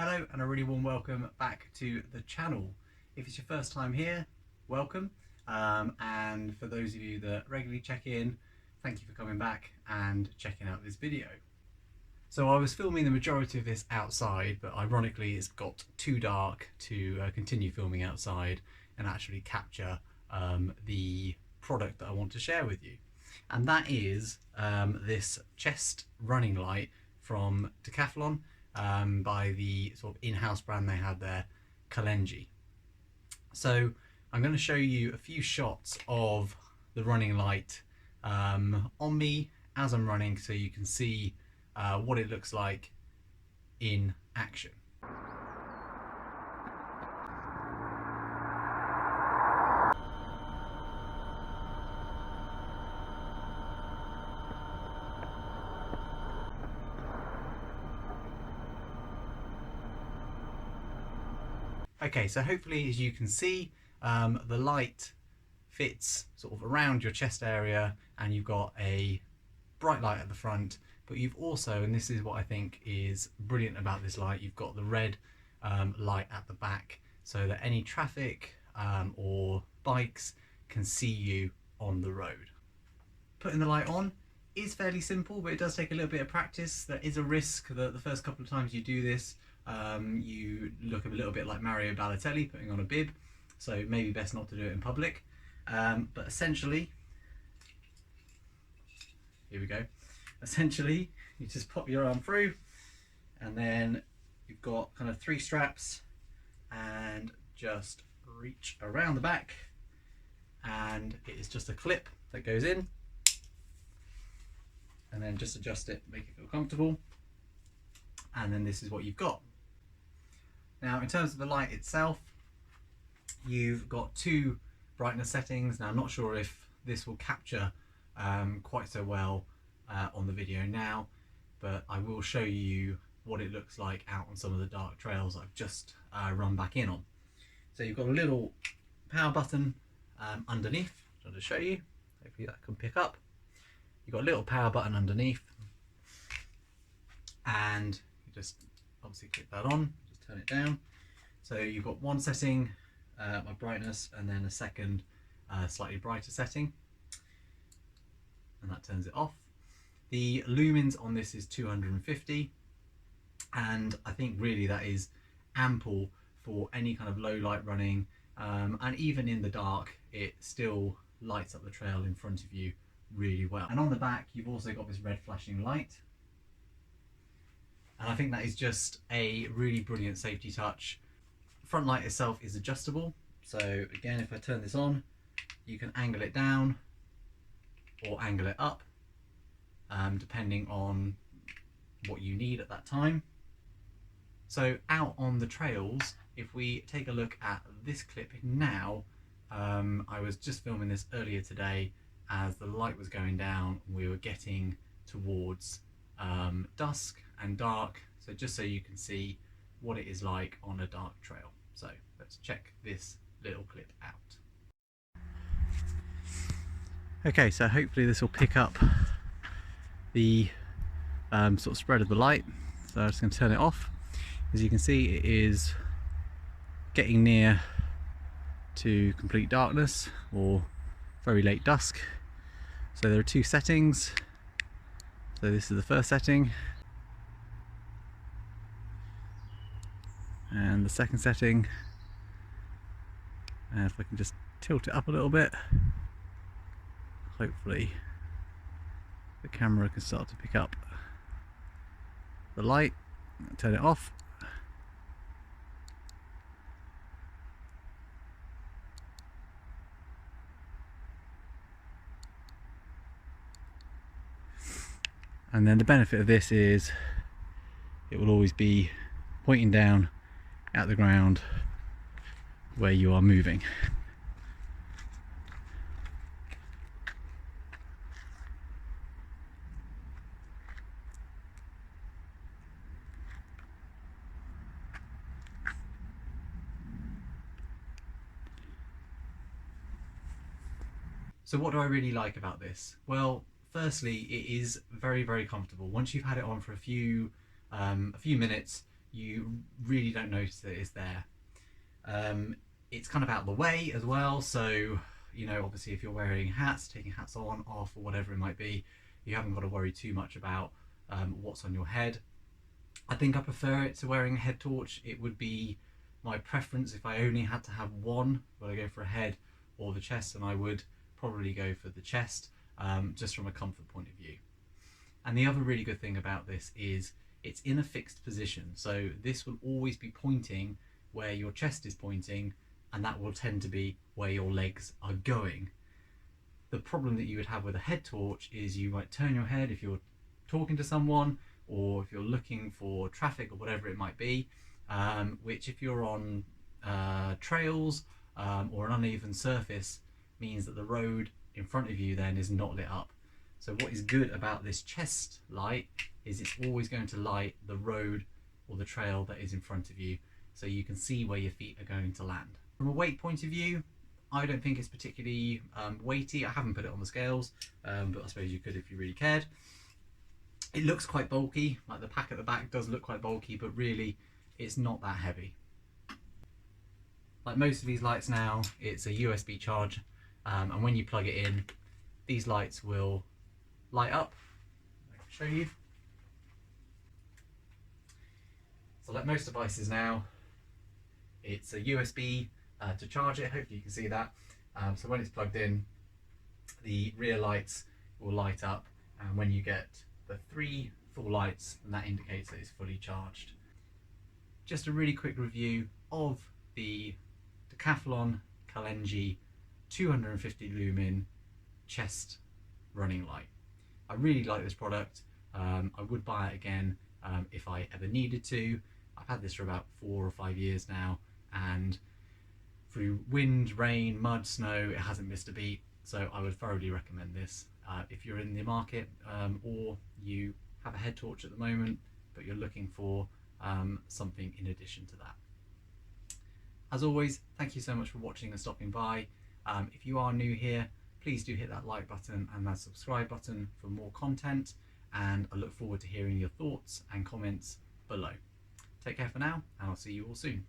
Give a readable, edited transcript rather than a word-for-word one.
Hello and a really warm welcome back to the channel. If it's your first time here, welcome. And for those of you that regularly check in, thank you for coming back and checking out this video. So I was filming the majority of this outside, but ironically it's got too dark to continue filming outside and actually capture the product that I want to share with you. And that is this chest running light from Decathlon. By the sort of in-house brand they had there, Kalenji. So I'm going to show you a few shots of the running light on me as I'm running, so you can see what it looks like in action. Okay, so hopefully as you can see, the light fits sort of around your chest area and you've got a bright light at the front, but you've also, and this is what I think is brilliant about this light, you've got the red light at the back so that any traffic or bikes can see you on the road. Putting the light on is fairly simple, but it does take a little bit of practice. There is a risk that the first couple of times you do this, you look a little bit like Mario Balotelli putting on a bib, so maybe best not to do it in public. But essentially, here we go. Essentially, you just pop your arm through, and then you've got kind of 3 straps, and just reach around the back, and it is just a clip that goes in, and then just adjust it, make it feel comfortable, and then this is what you've got. Now, in terms of the light itself, you've got 2 brightness settings. Now, I'm not sure if this will capture quite so well on the video now, but I will show you what it looks like out on some of the dark trails I've just run back in on. So you've got a little power button underneath. I'll just show you. Hopefully that can pick up. You've got a little power button underneath, and you just obviously click that on. Turn it down. So you've got one setting, my brightness, and then a second slightly brighter setting, and that turns it off. The lumens on this is 250, and I think really that is ample for any kind of low light running, and even in the dark it still lights up the trail in front of you really well. And on the back you've also got this red flashing light. And I think that is just a really brilliant safety touch. The front light itself is adjustable. So again, if I turn this on, you can angle it down or angle it up, depending on what you need at that time. So out on the trails, if we take a look at this clip now, I was just filming this earlier today as the light was going down. We were getting towards dusk and dark, so just so you can see what it is like on a dark trail. So let's check this little clip out. Okay, so hopefully this will pick up the sort of spread of the light. So I'm just going to turn it off. As you can see, it is getting near to complete darkness or very late dusk. So there are 2 settings. So this is the first setting, and the second setting, and if I can just tilt it up a little bit, hopefully the camera can start to pick up the light. Turn it off. And then the benefit of this is it will always be pointing down at the ground where you are moving. So what do I really like about this? Well, firstly, it is very, very comfortable. Once you've had it on for a few minutes, you really don't notice that it's there. It's kind of out of the way as well, so you know, obviously if you're wearing hats, taking hats on, off, or whatever it might be, you haven't got to worry too much about what's on your head. I think I prefer it to wearing a head torch. It would be my preference if I only had to have one, would I go for a head or the chest, and I would probably go for the chest, just from a comfort point of view. And the other really good thing about this is it's in a fixed position, so this will always be pointing where your chest is pointing, and that will tend to be where your legs are going. The problem that you would have with a head torch is you might turn your head if you're talking to someone, or if you're looking for traffic or whatever it might be, which if you're on trails or an uneven surface means that the road in front of you then is not lit up. So what is good about this chest light is it's always going to light the road or the trail that is in front of you, so you can see where your feet are going to land. From a weight point of view, I don't think it's particularly weighty. I haven't put it on the scales, but I suppose you could if you really cared. It looks quite bulky, like the pack at the back does look quite bulky, but really it's not that heavy. Like most of these lights now, it's a USB charge, and when you plug it in, these lights will light up. I can show you. So like most devices now, it's a USB to charge it. Hopefully you can see that. So when it's plugged in, the rear lights will light up, and when you get the 3 full lights, and that indicates that it's fully charged. Just a really quick review of the Decathlon Kalenji 250 lumen chest running light. I really like this product. I would buy it again if I ever needed to. I've had this for about 4 or 5 years now, and through wind, rain, mud, snow, it hasn't missed a beat. So I would thoroughly recommend this if you're in the market, or you have a head torch at the moment but you're looking for something in addition to that. As always, thank you so much for watching and stopping by. If you are new here, please do hit that like button and that subscribe button for more content, and I look forward to hearing your thoughts and comments below. Take care for now, and I'll see you all soon.